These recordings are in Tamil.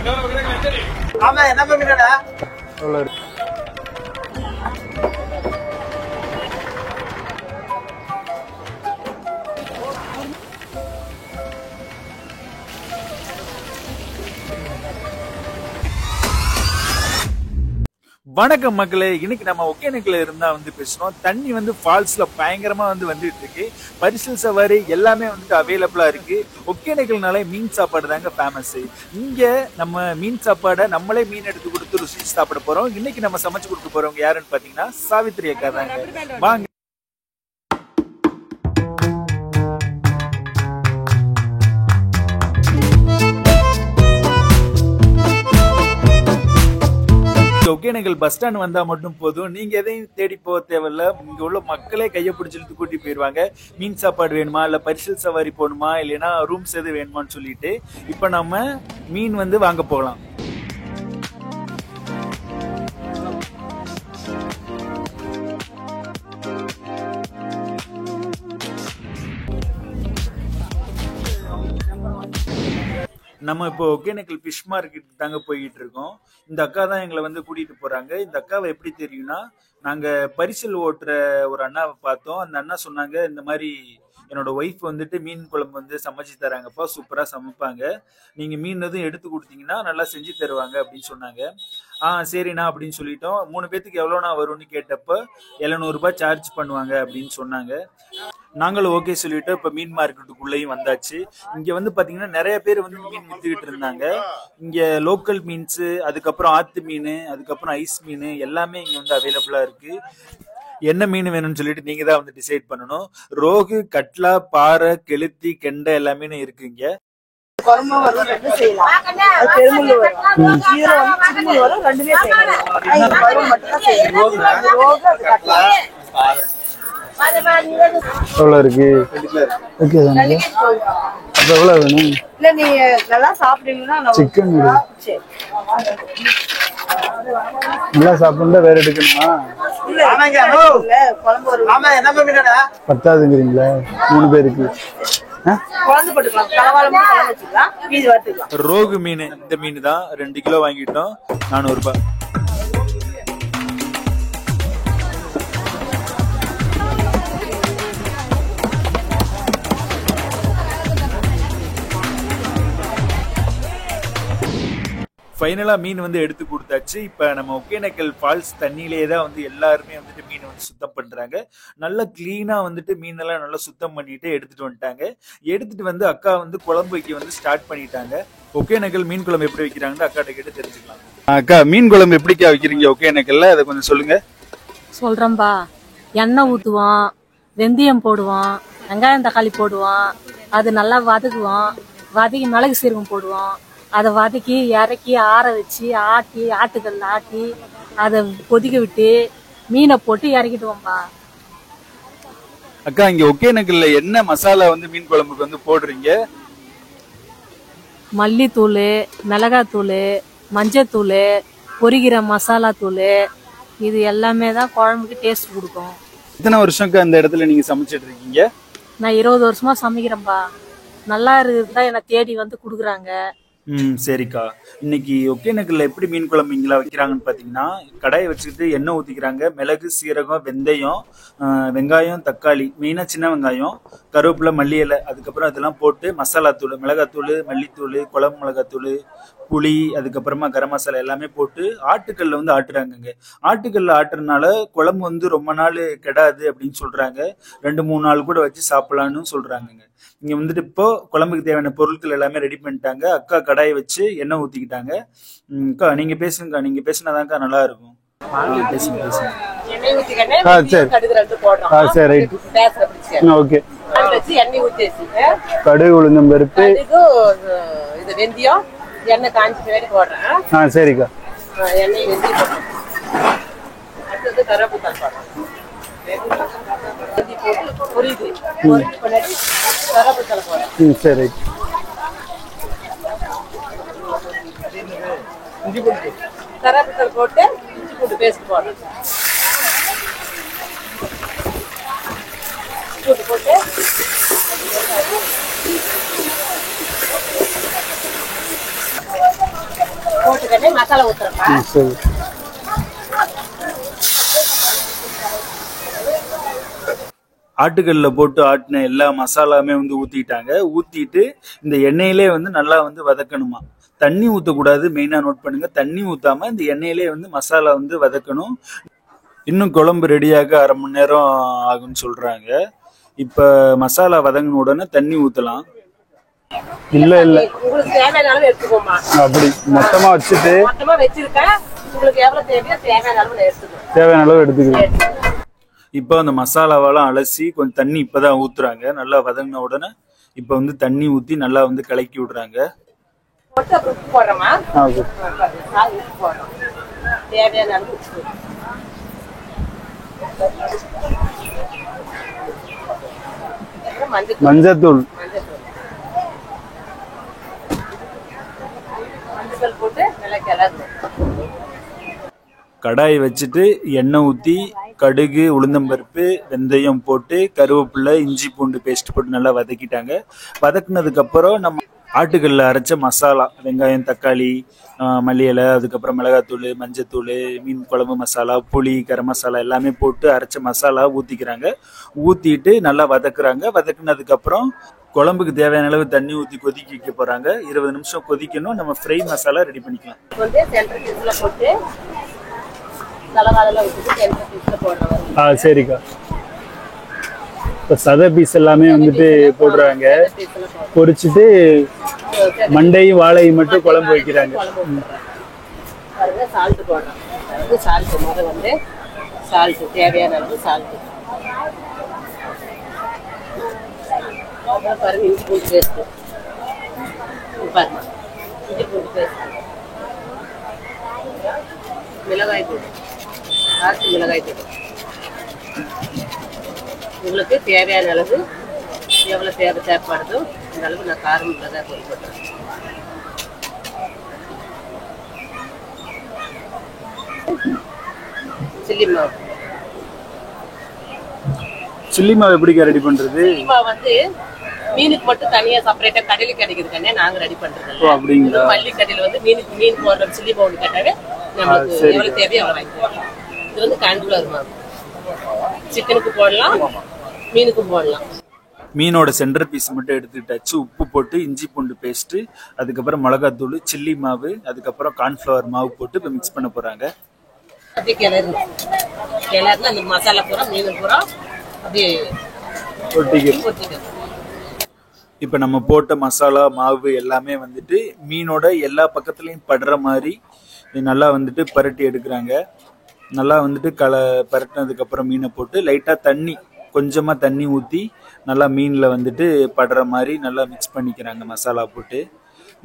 ஆமா என்ன மீனடா வணக்கம் மக்களே, இன்னைக்கு நம்ம ஒகேனக்கல்ல இருந்தா பேசுறோம். தண்ணி ஃபால்ஸ்ல பயங்கரமா வந்துட்டு இருக்கு. பரிசல் சவாரி எல்லாமே அவைலபிளா இருக்கு. ஒகேனக்கல்னாலே மீன் சாப்பாடு தாங்க ஃபேமஸ். இங்க நம்ம மீன் சாப்பாடை நம்மளே மீன் எடுத்து கொடுத்து ருசிச்சு சாப்பிட போறோம். இன்னைக்கு நம்ம சமைச்சு கொடுக்க போறவங்க யாருன்னு பாத்தீங்கன்னா சாவித்ரி அக்கா தாங்க. வாங்க. ஒகேனக்கல் பஸ் ஸ்டாண்ட் வந்தா மட்டும் போதும், நீங்க எதையும் தேடி போக தேவையில்ல. இங்க உள்ள மக்களே கையை பிடிச்சிட்டு கூட்டி போயிருவாங்க. மீன் சாப்பாடு வேணுமா, இல்ல பரிசல் சவாரி போகணுமா, இல்லைன்னா ரூம்ஸ் எது வேணுமான்னு சொல்லிட்டு இப்ப நம்ம மீன் வாங்க போகலாம். நம்ம இப்போ ஒகேனக்கல் ஃபிஷ் மார்க்கெட் தாங்க போயிட்டு இருக்கோம். இந்த அக்கா தான் எங்களை கூட்டிட்டு போறாங்க. இந்த அக்காவை எப்படி தெரியும்னா, நாங்க பரிசல் ஓட்டுற ஒரு அண்ணாவை பார்த்தோம். அந்த அண்ணா சொன்னாங்க, இந்த மாதிரி என்னோட ஒய்ஃப் மீன் குழம்பு சமைச்சு தராங்கப்பா, சூப்பரா சமைப்பாங்க, நீங்க மீன் எதுவும் எடுத்து கொடுத்தீங்கன்னா நல்லா செஞ்சு தருவாங்க அப்படின்னு சொன்னாங்க. சரிண்ணா அப்படின்னு சொல்லிட்டோம். 3 பேத்துக்கு எவ்வளோண்ணா வரும்னு கேட்டப்ப 700 ரூபாய் சார்ஜ் பண்ணுவாங்க அப்படின்னு சொன்னாங்க. நாங்களும் ஓகே சொல்லிட்டு இப்ப மீன் மார்க்கெட்டுக்குள்ளேயும் வந்தாச்சு. இங்க பாத்தீங்கன்னா நிறைய பேர் மீன் வித்துக்கிட்டு இருந்தாங்க. இங்க லோக்கல் மீன்ஸ், அதுக்கப்புறம் ஆத்து மீன், அதுக்கப்புறம் ஐஸ் மீன் எல்லாமே இங்க அவைலபிளா இருக்கு. என்ன மீன் வேணும்னு சொல்லிட்டு நீங்க தான் டிசைட் பண்ணணும். ரோகு, கட்லா, பாறை, கெளுத்தி, கெண்டை எல்லாமே இருக்கு இங்க. எவ்வளவு இருக்கு? எவ்வளவு வேணும்? இல்ல நீ நல்லா சாப்பிடுவீங்கன்னா சிக்கன் நல்லா சாப்பிட்டா வேற எடுக்கணுமா? பத்தாதுங்கிறீங்களா 3 பேருக்கு? ரோகு மீன், இந்த மீன் தான் 2 கிலோ வாங்கிட்டோம், 400 ரூபாய். ஃபைனலா மீன் எடுத்து கொடுத்தாச்சு. இப்ப நம்ம ஒகேனக்கல் ஃபால்ஸ் தண்ணியிலேயே தான் எல்லாருமே மீன் சுத்தம் பண்றாங்க. நல்லா கிளீனா மீன் எல்லாம் நல்லா சுத்தம் பண்ணிட்டு எடுத்துட்டு வந்துட்டாங்க. எடுத்துட்டு அக்கா குழம்பு வைக்க ஸ்டார்ட் பண்ணிட்டாங்க. ஒகேனக்கல் மீன் குழம்பு எப்படி வைக்கிறாங்கன்னு அக்காட்ட கேட்டு தெரிஞ்சுக்கலாம். அக்கா, மீன் குழம்பு எப்படிக்கா வைக்கிறீங்க ஒகேனக்கல்ல, அதை கொஞ்சம் சொல்லுங்க. சொல்றேன்பா. எண்ணெய் ஊத்துவோம், வெந்தயம் போடுவோம், வெங்காயம் தக்காளி போடுவோம், அது நல்லா வதக்குவோம், வதக்கி மிளகு சீரகம் போடுவோம், அதை வதக்கி இறக்கி ஆற வச்சு ஆட்டுக்கல்ல ஆட்டி அதை கொதிக்க விட்டு மீனை போட்டு இறக்கிடுவோம்பா. அக்கா, இங்க ஒகேனக்கல்ல என்ன மசாலா மீன் குழம்புக்கு போடுறீங்க? மல்லித்தூள், மிளகாத்தூள், மஞ்சத்தூள், பொரிக்கிற மசாலா தூள், இது எல்லாமே தான் குழம்புக்கு டேஸ்ட் கொடுக்கும். எத்தனை வருஷம்க்கா அந்த இடத்துல நீங்க சமைச்சிட்டு இருக்கீங்க? நான் 20 வருஷமா சமைக்கிறேன்பா. நல்லா இருக்குதான் என்னை தேடி கொடுக்குறாங்க. சரிக்கா. இன்னைக்கு ஒகேனக்கல்ல எப்படி மீன் குழம்பு இங்கெல்லாம் வைக்கிறாங்கன்னு பாத்தீங்கன்னா, கடாயை வச்சுக்கிட்டு எண்ணெய் ஊத்திக்கிறாங்க. மிளகு, சீரகம், வெந்தயம், வெங்காயம், தக்காளி, மெயினா சின்ன வெங்காயம், கருவேப்பிலை, மல்லி இலை, அதுக்கப்புறம் அதெல்லாம் போட்டு மசாலா தூள், மிளகாத்தூள், மல்லித்தூள், குழம்பு மிளகாத்தூள், புளி, அதுக்கப்புறமா கரம் மசாலா எல்லாமே போட்டு ஆட்டுக்கல்ல ஆட்டுறாங்க. ஆட்டுக்கல்ல ஆட்டுறதுனால குழம்பு ரொம்ப நாள் கெடாது அப்படின்னு சொல்றாங்க. 2-3 நாள் கூட வச்சு சாப்பிடலான்னு சொல்றாங்க. இங்க இப்போ குழம்புக்கு தேவையான பொருட்கள் எல்லாமே ரெடி பண்ணிட்டாங்க. அக்கா கடாயை வச்சு எண்ணெய் ஊத்திக்கிட்டாங்க. அக்கா, நீங்க பேசுங்கக்கா, நீங்க பேசினாதான்க்கா நல்லா இருக்கும். பேசுங்க. கடுகு, உளுந்தம் பருப்பு, வெந்தயம், எண்ணெய் காஞ்சி வேடி போடுறேன். சரிக்கா. எண்ணெய் வெந்தயம் போடுறேன். அடுத்தது கருவேப்பிலை போடுறேன். புரியுது. கருவேப்பிலை போடுறேன். சரி. கருவேப்பிலை போட்டு இஞ்சி பூண்டு பேஸ்ட் போடுறேன். போட்டு ஆயிடுச்சுக்கண்ணே மசாலா ஊத்துறப்பா. சரி. ஆட்டுக்கல்ல போட்டு ஆட்டின எல்லா மசாலாவுமே வந்து ஊத்திட்டாங்க. ஊத்திட்டு இந்த எண்ணெயிலே வந்து நல்லா வந்து வதக்கணுமா. தண்ணி ஊற்றக்கூடாது, மெயினா நோட் பண்ணுங்க. தண்ணி ஊத்தாம இந்த எண்ணெயிலே வந்து மசாலா வந்து வதக்கணும். இன்னும் குழம்பு ரெடியாக 1/2 மணி நேரம் ஆகும்னு சொல்றாங்க. இப்ப மசாலா வதங்கின உடனே தண்ணி ஊத்தலாம். இல்ல இல்ல உங்களுக்கு தேவையான அளவு எடுத்துக்கோமா. அப்படி மொத்தமா வச்சுட்டு மொத்தமா வச்சிருக்கேன். உங்களுக்கு எவ்வளவு தேவையோ தேவையான அளவு நான் எடுத்துக்கணும். தேவையான அளவு எடுத்துக்கிறேன். இப்போ அந்த மசாலாவெல்லாம் அலசி கொஞ்சம் தண்ணி இப்பதான் ஊத்துறாங்க. நல்லா வதங்கின உடனே இப்ப வந்து தண்ணி ஊத்தி நல்லா வந்து கலக்கி விடுறாங்க. போட்டு அப்புறம் உப்பு போடுறோமா. ஓகே. உப்பு போடுறோம். தேவையான அளவு உப்பு. அப்புறம் மஞ்சள் மஞ்சத்தூள் மஞ்சள் போட்டு நல்லா கிளறணும். கடாய் வச்சுட்டு எண்ணெய் ஊற்றி கடுகு, உளுந்தம்பருப்பு, வெந்தயம் போட்டு கருவேப்பிலை, இஞ்சி பூண்டு பேஸ்ட் போட்டு நல்லா வதக்கிட்டாங்க. வதக்குனதுக்கு அப்புறம் நம்ம ஆட்டுக்கல்ல அரைச்ச மசாலா, வெங்காயம், தக்காளி, மல்லி இலை, அதுக்கப்புறம் மிளகாத்தூள், மஞ்சத்தூள், மீன் குழம்பு மசாலா, புளி, கரம் மசாலா எல்லாமே போட்டு அரைச்ச மசாலா ஊற்றிக்கிறாங்க. ஊற்றிட்டு நல்லா வதக்குறாங்க. வதக்குனதுக்கு அப்புறம் குழம்புக்கு தேவையான அளவு தண்ணி ஊற்றி கொதிக்க வைக்க போறாங்க. 20 நிமிஷம் கொதிக்கணும். நம்ம ஃப்ரை மசாலா ரெடி பண்ணிக்கலாம். வந்து சென்டர் பீஸ்ல போட்டு தலவாழலாம் விட்டுட்டு சென்டர் பீஸ்ல போடுறோம். சரிக்கா. இப்போ சதை பீஸ் எல்லாமே வந்துட்டு போடுறாங்க. பொரிச்சுட்டு மண்டையும் வாழையும் மட்டும் குழம்பு வைக்கிறாங்க. பாருங்க சால்ட் போடுறோம். அதாவது சால்ட் முதல்ல வந்து சால்ட் தேவையான அளவு சால்ட். பாருங்க இஞ்சி பூண்டு பேஸ்ட். பாருங்க இஞ்சி பூண்டு பேஸ்ட், மிளகாய் தூள், காய்ச்சி மிளகாய் தூள். உங்களுக்கு தேவையான அளவு எவ்வளோ தேவைப்படுதோ அந்த அளவு நான் காரம் மிளகாய் தூள் போட்டுறேன். சில்லி மாவு. சில்லி மாவு எப்படி ரெடி பண்றது? சில்லி மாவு வந்து மீனுக்கு மட்டும் தனியா செப்பரேட்டா கடையில கிடைக்குது கண்ணே. நாங்க ரெடி பண்றது. அப்படிங்களா? பள்ளி கடையில வந்து மீன் போடுற சில்லி பவுல் கேட்டாவே நம்மளுக்கு எவ்வளவு தேவையோ அவ்வளவு வாங்கிக்கலாம். இது வந்து கான்ஃபிளவர் மாவு. சிக்கனுக்கு போடலாம், மீனுக்கும் போடலாம். மீனோட சென்டர் பீஸ் மட்டும் எடுத்துக்கிட்டாச்சு. உப்பு போட்டு இஞ்சி பூண்டு பேஸ்ட்டு, அதுக்கப்புறம் மிளகாத்தூள், சில்லி மாவு, அதுக்கப்புறம் கார்ன்ஃப்ளவர் மாவு போட்டு இப்போ மிக்ஸ் பண்ண போறாங்க. அப்படியே கிளறணும். கிளறினா அந்த மசாலா பூரா மீன் பூரா அப்படியே ஒட்டிக்கணும். இப்போ நம்ம போட்ட மசாலா மாவு எல்லாமே வந்துட்டு மீனோட எல்லா பக்கத்துலையும் படுற மாதிரி நல்லா வந்துட்டு பரட்டி எடுக்கிறாங்க. நல்லா வந்துட்டு பரட்டினதுக்கப்புறம் மீனை போட்டு லைட்டாக தண்ணி, கொஞ்சமாக தண்ணி ஊற்றி நல்லா மீனில் வந்துட்டு படுற மாதிரி நல்லா மிக்ஸ் பண்ணிக்கிறாங்க. மசாலா போட்டு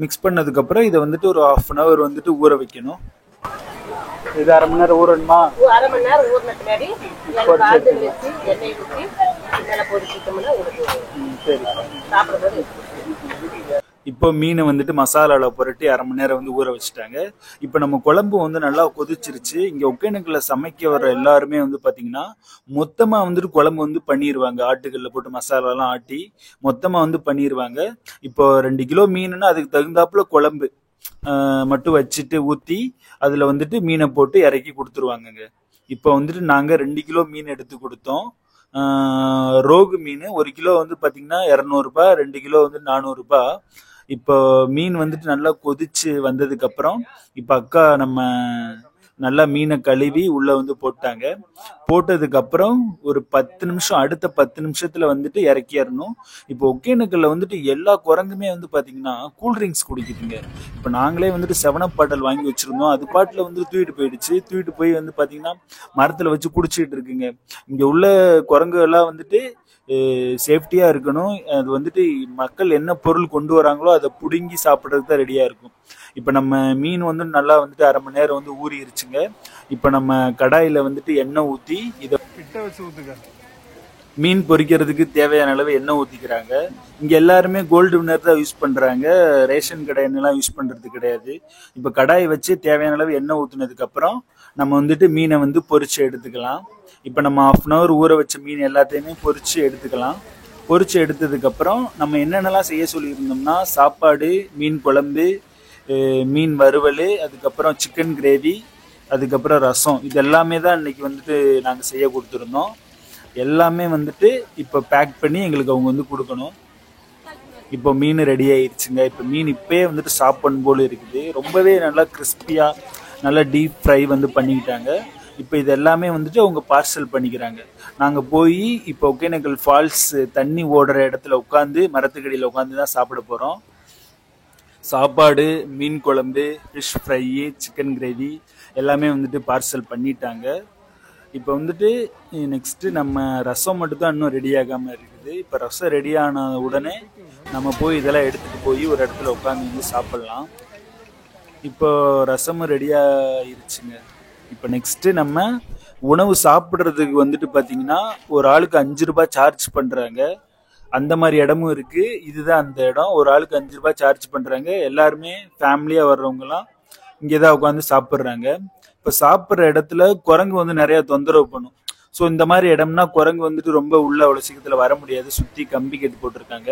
மிக்ஸ் பண்ணதுக்கப்புறம் இதை வந்துட்டு ஒரு 1/2 an hour வந்துட்டு ஊற வைக்கணும். இது 1/2 மணி நேரம் ஊறணுமா? 1/2 மணி நேரம் ஊறின பின்னாடி காய்ச்சல் வச்சு எண்ணெய் ஊற்றி மேலே பொரிச்சிட்டோம்னா சரி. சாப்பிடும்போது. இப்போ மீனை வந்துட்டு மசாலாவில் புரட்டி 1/2 மணி நேரம் வந்து ஊற வச்சுட்டாங்க. இப்போ நம்ம குழம்பு வந்து நல்லா கொதிச்சிருச்சு. இங்கே ஒகேனக்கல்ல சமைக்க வர எல்லாருமே வந்து பார்த்தீங்கன்னா மொத்தமாக வந்துட்டு குழம்பு வந்து பண்ணிடுவாங்க. ஆட்டுக்கல்ல போட்டு மசாலாலாம் ஆட்டி மொத்தமாக வந்து பண்ணிடுவாங்க. இப்போ 2 கிலோ மீனுன்னா அதுக்கு தகுந்தாப்புல குழம்பு மட்டும் வச்சுட்டு ஊற்றி அதில் வந்துட்டு மீனை போட்டு இறக்கி கொடுத்துருவாங்கங்க. இப்போ வந்துட்டு நாங்கள் 2 கிலோ மீன் எடுத்து கொடுத்தோம். ரோகு மீன் 1 கிலோ வந்து பார்த்தீங்கன்னா 200 ரூபாய், 2 கிலோ வந்து 400 ரூபாய். இப்போ மீன் வந்துட்டு நல்லா கொதிச்சு வந்ததுக்கு அப்புறம் இப்போ அக்கா நம்ம நல்லா மீனை கழுவி உள்ள வந்து போட்டாங்க. போட்டதுக்கு அப்புறம் ஒரு 10 நிமிஷம், அடுத்த 10 நிமிஷத்துல வந்துட்டு இறக்கிடணும். இப்போ ஒகேனக்கல்ல வந்துட்டு எல்லா குரங்குமே வந்து பாத்தீங்கன்னா கூல்ட்ரிங்க்ஸ் குடிக்குதுங்க. இப்போ நாங்களே வந்துட்டு 7up பாட்டில் வாங்கி வச்சிருந்தோம். அது பாட்டில் வந்து தூக்கிட்டு போயிடுச்சு. தூக்கிட்டு போய் வந்து பாத்தீங்கன்னா மரத்துல வச்சு குடிச்சிட்டு இருக்குங்க. இங்க உள்ள குரங்கு எல்லாம் வந்துட்டு சேஃப்டியா இருக்கணும். அது வந்துட்டு மக்கள் என்ன பொருள் கொண்டு வராங்களோ அதை புடுங்கி சாப்பிட்றதுக்கு தான் ரெடியா இருக்கும். இப்போ நம்ம மீன் வந்து நல்லா வந்துட்டு 1/2 மணி நேரம் வந்து ஊறிடுச்சுங்க. இப்போ நம்ம கடாயில வந்துட்டு எண்ணெய் ஊற்றி இதை மீன் பொரிக்கிறதுக்கு தேவையான அளவு எண்ணெய் ஊற்றிக்கிறாங்க. இங்கே எல்லாருமே கோல்டு வின்னர் தான் யூஸ் பண்ணுறாங்க. ரேஷன் கடை எண்ணெய்லாம் யூஸ் பண்ணுறது கிடையாது. இப்போ கடாயை வச்சு தேவையான அளவு எண்ணெய் ஊற்றினதுக்கப்புறம் நம்ம வந்துட்டு மீனை வந்து பொரிச்சு எடுத்துக்கலாம். இப்போ நம்ம 1/2 an hour ஊற வச்ச மீன் எல்லாத்தையுமே பொரிச்சு எடுத்துக்கலாம். பொரிச்சு எடுத்ததுக்கப்புறம் நம்ம என்னென்னலாம் செய்ய சொல்லியிருந்தோம்னா சாப்பாடு, மீன் குழம்பு, மீன் வறுவல், அதுக்கப்புறம் சிக்கன் கிரேவி, அதுக்கப்புறம் ரசம். இது எல்லாமே தான் இன்னைக்கு வந்துட்டு நாங்கள் செய்ய கொடுத்துருந்தோம். எல்லாமே வந்துட்டு இப்போ பேக் பண்ணி எங்களுக்கு அவங்க வந்து கொடுக்கணும். இப்போ மீன் ரெடி ஆயிடுச்சுங்க. இப்போ மீன் இப்போயே வந்துட்டு சாப்பிடணும் போல இருக்குது. ரொம்பவே நல்லா கிறிஸ்பியாக நல்லா டீப் ஃப்ரை வந்து பண்ணிக்கிட்டாங்க. இப்போ இது எல்லாமே வந்துட்டு அவங்க பார்சல் பண்ணிக்கிறாங்க. நாங்கள் போய் இப்போ ஒகேனக்கல் ஃபால்ஸ் தண்ணி ஓடுற இடத்துல உட்காந்து மரத்துக்கடியில் உட்காந்து தான் சாப்பிட போகிறோம். சாப்பாடு, மீன் குழம்பு, ஃபிஷ் ஃப்ரை, சிக்கன் கிரேவி எல்லாமே வந்துட்டு பார்சல் பண்ணிட்டாங்க. இப்போ வந்துட்டு நெக்ஸ்ட்டு நம்ம ரசம் மட்டும் தான் இன்னும் ரெடி ஆகாமல் இருக்குது. இப்போ ரசம் ரெடி ஆன உடனே நம்ம போய் இதெல்லாம் எடுத்துகிட்டு போய் ஒரு இடத்துல உட்காந்து வந்து சாப்பிட்லாம். இப்போ ரசமும் ரெடி ஆயிருச்சுங்க. இப்போ நெக்ஸ்ட்டு நம்ம உணவு சாப்பிட்றதுக்கு வந்துட்டு பார்த்தீங்கன்னா ஒரு ஆளுக்கு 5 ரூபாய் சார்ஜ் பண்ணுறாங்க. அந்த மாதிரி இடமும் இருக்குது. இதுதான் அந்த இடம். ஒரு ஆளுக்கு 5 ரூபாய் சார்ஜ் பண்ணுறாங்க. எல்லாருமே ஃபேமிலியாக வர்றவங்கலாம் இங்கே தான் உட்காந்து சாப்பிட்றாங்க. இப்போ சாப்பிட்ற இடத்துல குரங்கு வந்து நிறைய தொந்தரவு பண்ணும். ஸோ இந்த மாதிரி இடம்னா குரங்கு வந்துட்டு ரொம்ப உள்ள அவ்வளோ சீக்கிரத்தில் வர முடியாது. சுற்றி கம்பி கட்டி போட்டிருக்காங்க.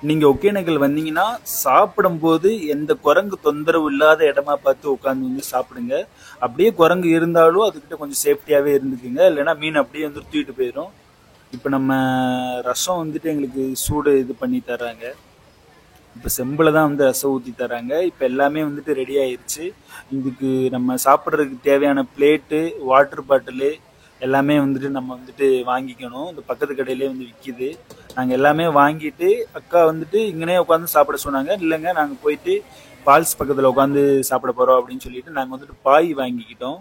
நீங்கள் ஒகேனக்கல் வந்தீங்கன்னா சாப்பிடும்போது எந்த குரங்கு தொந்தரவு இல்லாத இடமா பார்த்து உட்காந்து வந்து சாப்பிடுங்க. அப்படியே குரங்கு இருந்தாலும் அதுக்கிட்ட கொஞ்சம் சேஃப்டியாகவே இருந்துக்குங்க. இல்லைன்னா மீன் அப்படியே வந்து தூக்கிட்டு போயிடும். இப்போ நம்ம ரசம் வந்துட்டு எங்களுக்கு சூடு இது பண்ணி தர்றாங்க. இப்போ செம்பில் தான் வந்து ரசம் ஊற்றி தராங்க. இப்போ எல்லாமே வந்துட்டு ரெடி ஆயிடுச்சு. இதுக்கு நம்ம சாப்பிட்றதுக்கு தேவையான பிளேட்டு, வாட்டர் பாட்டிலு எல்லாமே வந்துட்டு நம்ம வந்துட்டு வாங்கிக்கணும். இந்த பக்கத்து கடையிலே வந்து விற்கிது. நாங்கள் எல்லாமே வாங்கிட்டு அக்கா வந்துட்டு இங்கனே உட்காந்து சாப்பிட சொன்னாங்க. இல்லைங்க நாங்கள் போயிட்டு ஃபால்ஸ் பக்கத்தில் உட்காந்து சாப்பிட போகிறோம் அப்படின்னு சொல்லிட்டு நாங்கள் வந்துட்டு பாய் வாங்கிக்கிட்டோம்.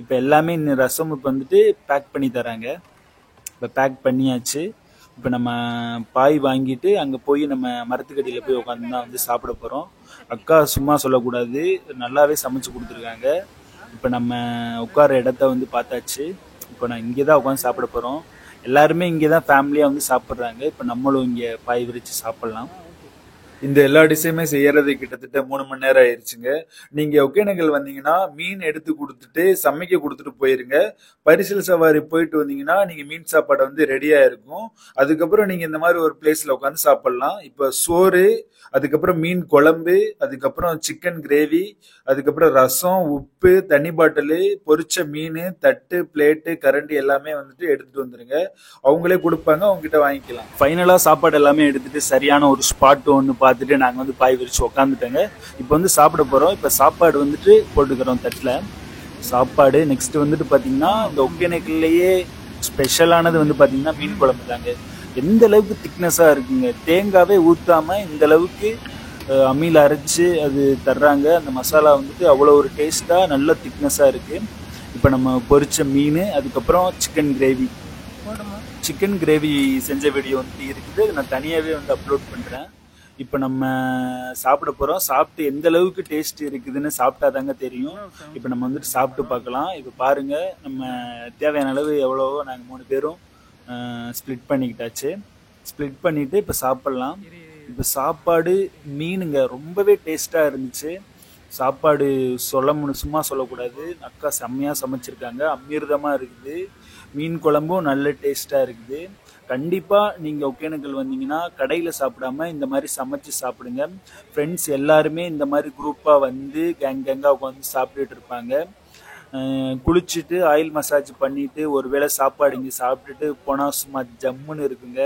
இப்போ எல்லாமே இந்த ரசம் இப்போ வந்துட்டு பேக் பண்ணி தராங்க. இப்போ பேக் பண்ணியாச்சு. இப்போ நம்ம பாய் வாங்கிட்டு அங்கே போய் நம்ம மரத்துக்கடியில் போய் உட்காந்து தான் வந்து சாப்பிட போகிறோம். அக்கா சும்மா சொல்லக்கூடாது, நல்லாவே சமைச்சு கொடுத்துருக்காங்க. இப்போ நம்ம உட்கார இடத்த வந்து பார்த்தாச்சு. இப்போ நான் இங்கே தான் உட்காந்து சாப்பிட போகிறோம். எல்லாருமே இங்கே தான் ஃபேமிலியாக வந்து சாப்பிட்றாங்க. இப்போ நம்மளும் இங்கே பாய் விரித்து சாப்பிட்லாம். இந்த எல்லா டிஷ்ஷுமே செய்யறது கிட்டத்தட்ட 3 மணி நேரம் ஆயிடுச்சுங்க. நீங்க ஒகேனக்கல் வந்தீங்கன்னா மீன் எடுத்து கொடுத்துட்டு சமைக்க கொடுத்துட்டு போயிருங்க. பரிசல் சவாரி போயிட்டு வந்தீங்கன்னா நீங்க மீன் சாப்பாடு வந்து ரெடியா இருக்கும். அதுக்கப்புறம் நீங்க இந்த மாதிரி ஒரு பிளேஸ்ல உட்காந்து சாப்பிடலாம். இப்ப சோறு, அதுக்கப்புறம் மீன் குழம்பு, அதுக்கப்புறம் சிக்கன் கிரேவி, அதுக்கப்புறம் ரசம், உப்பு, தண்ணி பாட்டில், பொரிச்ச மீன், தட்டு, பிளேட்டு, கரண்டி எல்லாமே வந்துட்டு எடுத்துட்டு வந்துருங்க. அவங்களே கொடுப்பாங்க, அவங்க கிட்ட வாங்கிக்கலாம். ஃபைனலா சாப்பாடு எல்லாமே எடுத்துட்டு சரியான ஒரு ஸ்பாட் ஒன்று பார்த்துட்டு நாங்கள் வந்து பாய் விரிச்சு உக்காந்துட்டோங்க. இப்போ வந்து சாப்பிட போகிறோம். இப்போ சாப்பாடு வந்துட்டு போட்டுக்கிறோம் தட்டில். சாப்பாடு நெக்ஸ்ட் வந்துட்டு பார்த்தீங்கன்னா இந்த ஒகேனக்கல்லையே ஸ்பெஷலானது வந்து பார்த்தீங்கன்னா மீன் குழம்பு தாங்க. எந்த அளவுக்கு திக்னஸாக இருக்குங்க. தேங்காவே ஊற்றாமல் இந்த அளவுக்கு அம்மியில் அரைச்சி அது தர்றாங்க. அந்த மசாலா வந்துட்டு அவ்வளோ ஒரு டேஸ்ட்டாக நல்ல திக்னஸாக இருக்குது. இப்போ நம்ம பொரிச்ச மீன், அதுக்கப்புறம் சிக்கன் கிரேவி செஞ்ச வீடியோ வந்துட்டு இருக்குது. நான் தனியாகவே வந்து அப்லோட் பண்ணுறேன். இப்போ நம்ம சாப்பிட போகிறோம். சாப்பிட்டு எந்த அளவுக்கு டேஸ்ட் இருக்குதுன்னு சாப்பிட்டா தாங்க தெரியும். இப்போ நம்ம வந்துட்டு சாப்பிட்டு பார்க்கலாம். இப்போ பாருங்கள், நம்ம தேவையான அளவு எவ்வளவோ நாங்கள் 3 பேரும் ஸ்ப்ளிட் பண்ணிக்கிட்டாச்சு. ஸ்ப்ளிட் பண்ணிவிட்டு இப்போ சாப்பிட்லாம். இப்போ சாப்பாடு மீனுங்க ரொம்பவே டேஸ்ட்டாக இருந்துச்சு. சாப்பாடு சும்மா சொல்லக்கூடாது. அக்கா செம்மையாக சமைச்சிருக்காங்க. அமிர்தமாக இருக்குது. மீன் குழம்பும் நல்ல டேஸ்ட்டாக இருக்குது. கண்டிப்பாக நீங்கள் ஒகேனக்கல் வந்தீங்கன்னா கடையில் சாப்பிடாம இந்த மாதிரி சமைச்சு சாப்பிடுங்க. ஃப்ரெண்ட்ஸ் எல்லாருமே இந்த மாதிரி குரூப்பாக வந்து கேங்காக உட்காந்து சாப்பிட்டுட்டு இருப்பாங்க. குளிச்சுட்டு ஆயில் மசாஜ் பண்ணிவிட்டு ஒரு வேளை சாப்பாடு இங்கே சாப்பிட்டுட்டு போனால் சும்மா ஜம்முன்னு இருக்குங்க.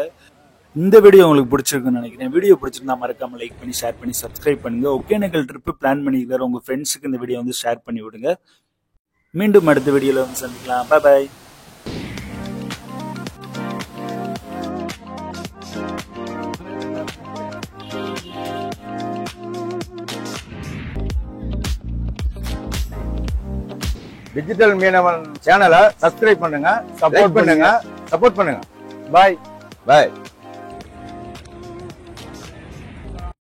இந்த வீடியோ உங்களுக்கு பிடிச்சிருக்குன்னு நினைக்கிறேன். வீடியோ பிடிச்சிருந்தா மறக்காமல் லைக் பண்ணி ஷேர் பண்ணி சப்ஸ்கிரைப் பண்ணுங்கள். ஒகேனக்கல் ட்ரிப்பு பிளான் பண்ணியிருக்காரு உங்கள் ஃப்ரெண்ட்ஸுக்கு இந்த வீடியோ வந்து ஷேர் பண்ணி விடுங்க. மீண்டும் அடுத்த வீடியோவில் வந்து சந்திக்கலாம். பாய். டிஜிட்டல் மீனவன் சேனலை சப்ஸ்கிரைப் பண்ணுங்க, சப்போர்ட் பண்ணுங்க. பாய்.